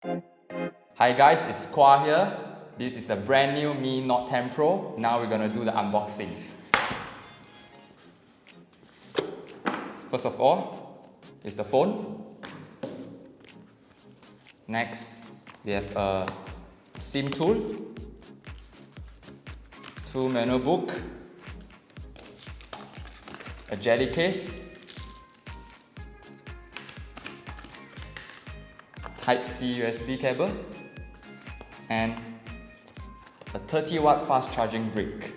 Hi guys, it's Kua here. This is the brand new Mi Note 10 Pro. Now we're gonna do the unboxing. First of all, is the phone. Next, we have a SIM tool, 2 manual book, a jelly case, Type-C USB cable, and a 30-watt fast charging brick.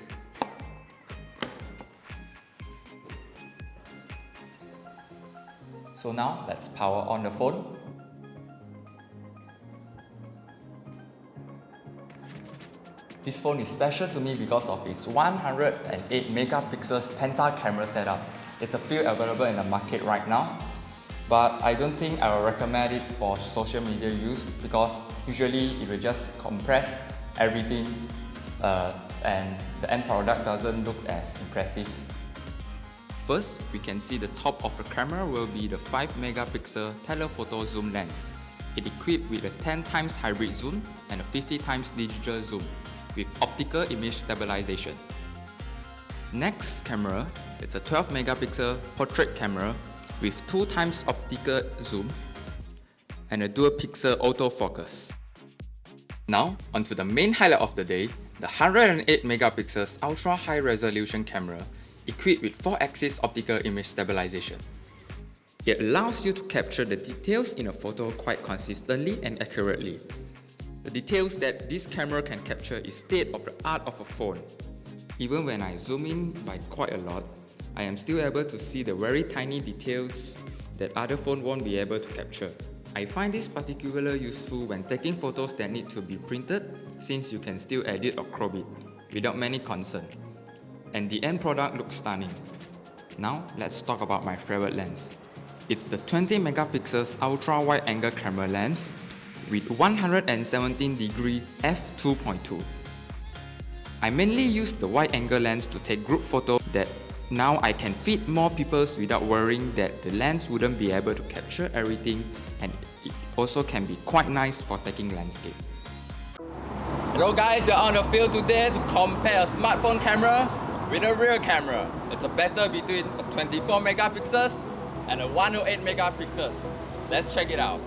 So now let's power on the phone. This phone is special to me because of its 108 megapixels penta camera setup. It's a few available in the market right now, but I don't think I will recommend it for social media use because usually it will just compress everything and the end product doesn't look as impressive. First, we can see the top of the camera will be the 5 megapixel telephoto zoom lens. It equipped with a 10 times hybrid zoom and a 50 times digital zoom with optical image stabilization. Next camera, it's a 12 megapixel portrait camera with 2 times optical zoom and a dual pixel autofocus. Now, onto the main highlight of the day, the 108 megapixels ultra high resolution camera equipped with 4-axis optical image stabilization. It allows you to capture the details in a photo quite consistently and accurately. The details that this camera can capture is state of the art of a phone. Even when I zoom in by quite a lot, I am still able to see the very tiny details that other phones won't be able to capture. I find this particularly useful when taking photos that need to be printed, since you can still edit or crop it without many concern. And the end product looks stunning. Now let's talk about my favorite lens. It's the 20 megapixels ultra wide angle camera lens with 117 degree f2.2. I mainly use the wide angle lens to take group photos that now I can fit more people without worrying that the lens wouldn't be able to capture everything, and it also can be quite nice for taking landscape. Hello guys, we are on the field today to compare a smartphone camera with a real camera. It's a battle between a 24 megapixels and a 108 megapixels. Let's check it out.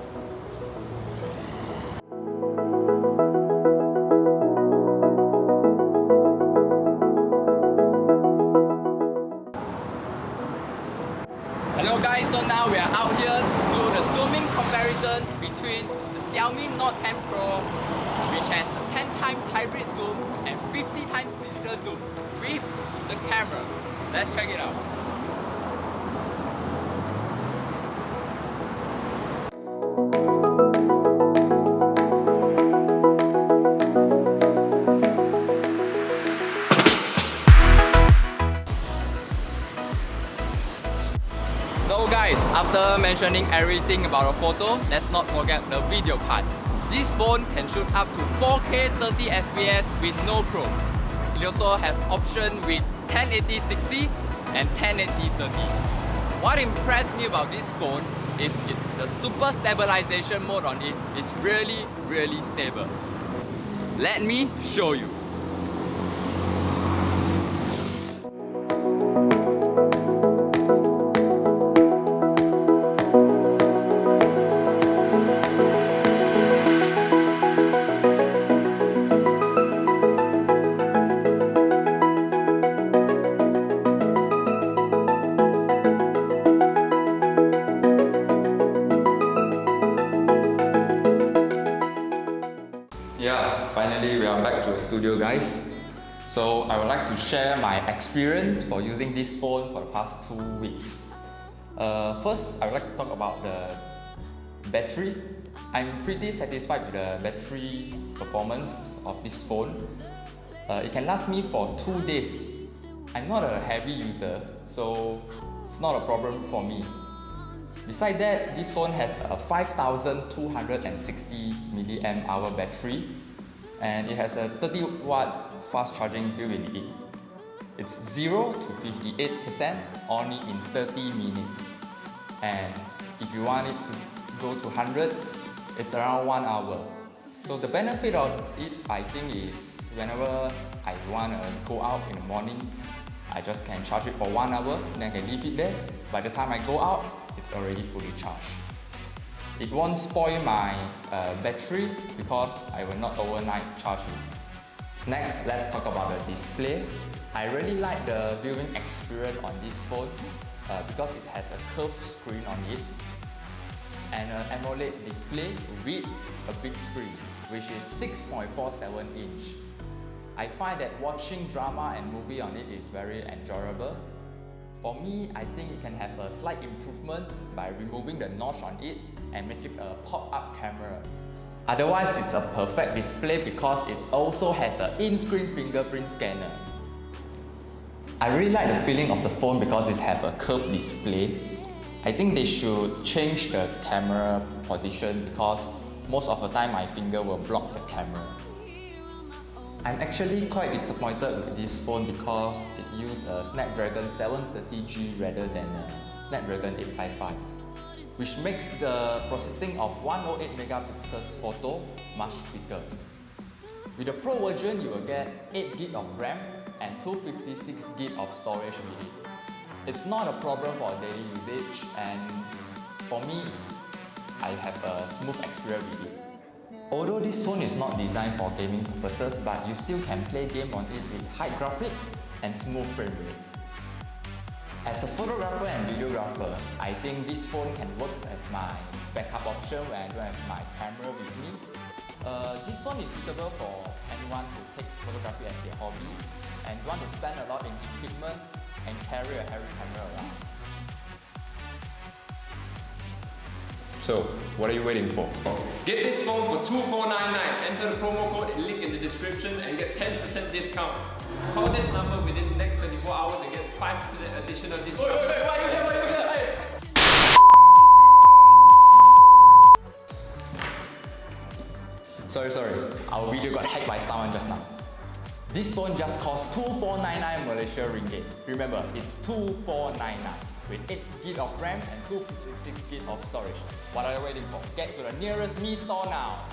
Hello guys, so now we are out here to do the zooming comparison between the XiaoMi Note 10 Pro, which has a 10 times hybrid zoom and 50 times digital zoom with the camera. Let's check it out. So guys, after mentioning everything about a photo, let's not forget the video part. This phone can shoot up to 4K 30 FPS with no probe. It also has option with 1080-60 and 1080-30. What impressed me about this phone is the super stabilization mode on it is really stable. Let me show you. Yeah, finally we are back to the studio guys. So I would like to share my experience for using this phone for the past 2 weeks. First, I would like to talk about the battery. I'm pretty satisfied with the battery performance of this phone. It can last me for 2 days. I'm not a heavy user, so it's not a problem for me. Besides that, this phone has a 5260 mAh battery and it has a 30-watt fast charging built in it. It's 0 to 58% only in 30 minutes. And if you want it to go to 100, it's around 1 hour. So the benefit of it, I think, is whenever I want to go out in the morning, I just can charge it for 1 hour, then I can leave it there. By the time I go out, it's already fully charged. It won't spoil my battery because I will not overnight charge it. Next, let's talk about the display. I really like the viewing experience on this phone because it has a curved screen on it and an AMOLED display with a big screen, which is 6.47 inch. I find that watching drama and movie on it is very enjoyable. For me, I think it can have a slight improvement by removing the notch on it and make it a pop-up camera. Otherwise, it's a perfect display because it also has an in-screen fingerprint scanner. I really like the feeling of the phone because it has a curved display. I think they should change the camera position because most of the time my finger will block the camera. I'm actually quite disappointed with this phone because it used a Snapdragon 730G rather than a Snapdragon 855, which makes the processing of 108 megapixels photo much quicker. With the Pro version, you will get 8GB of RAM and 256GB of storage with it. It's not a problem for daily usage, and for me, I have a smooth experience with it. Although this phone is not designed for gaming purposes, but you still can play game on it with high graphic and smooth frame rate. As a photographer and videographer, I think this phone can work as my backup option when I don't have my camera with me. This phone is suitable for anyone who takes photography as their hobby and want to spend a lot in equipment and carry a heavy camera around. So, what are you waiting for? Get this phone for $2499. Enter the promo code link in the description and get 10% discount. Call this number within the next 24 hours and get 5% additional discount. Sorry, our video got hacked by someone just now. This phone just costs 2499 Malaysia ringgit. Remember, it's 2499 with 8GB of RAM and 256GB of storage. What are you waiting for? Get to the nearest Mi store now.